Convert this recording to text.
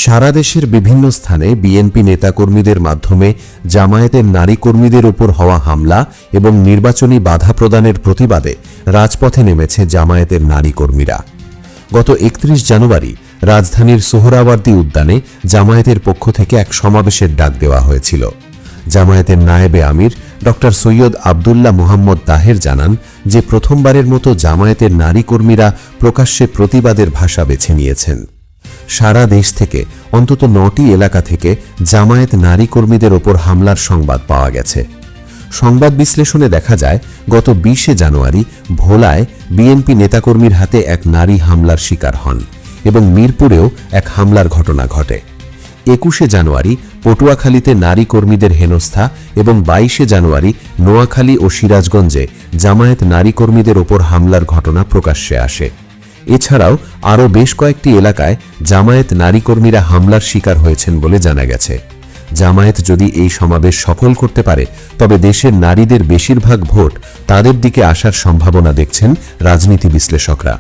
সারা দেশের বিভিন্ন স্থানে বিএনপি নেতাকর্মীদের মাধ্যমে জামায়াতের নারী কর্মীদের উপর হওয়া হামলা এবং নির্বাচনী বাধা প্রদানের প্রতিবাদে রাজপথে নেমেছে জামায়াতের নারী কর্মীরা। গত ৩১ জানুয়ারি রাজধানীর সোহরাওয়ার্দী উদ্যানে জামায়াতের পক্ষ থেকে এক সমাবেশের ডাক দেওয়া হয়েছিল। জামায়াতের নায়েবে আমির ডক্টর সৈয়দ আবদুল্লাহ মুহাম্মদ তাহের জানান যে প্রথমবারের মতো জামায়াতের নারী কর্মীরা প্রকাশ্যে প্রতিবাদের ভাষা বেছে নিয়েছেন। সারা দেশ থেকে অন্তত ৯টি এলাকা থেকে জামায়াত নারী কর্মীদের ওপর হামলার সংবাদ পাওয়া গেছে। সংবাদ বিশ্লেষণে দেখা যায়, গত ২০ জানুয়ারি ভোলায় বিএনপি নেতাকর্মীর হাতে এক নারী হামলার শিকার হন এবং মিরপুরেও এক হামলার ঘটনা ঘটে। ২১ জানুয়ারি পটুয়াখালীতে নারী কর্মীদের হেনস্থা এবং ২২ জানুয়ারি নোয়াখালী ও সিরাজগঞ্জে জামায়াত নারী কর্মীদের ওপর হামলার ঘটনা প্রকাশ্যে আসে। এছাড়াও আরও বেশ কয়েকটি এলাকায় জামায়াত নারী কর্মীরা হামলার শিকার হয়েছেন বলে জানা গেছে। জামায়াত যদি এই সমাবেশ সফল করতে পারে তবে দেশের নারীদের বেশিরভাগ ভোট তাদের দিকে আসার সম্ভাবনা দেখছেন রাজনীতি বিশ্লেষকরা।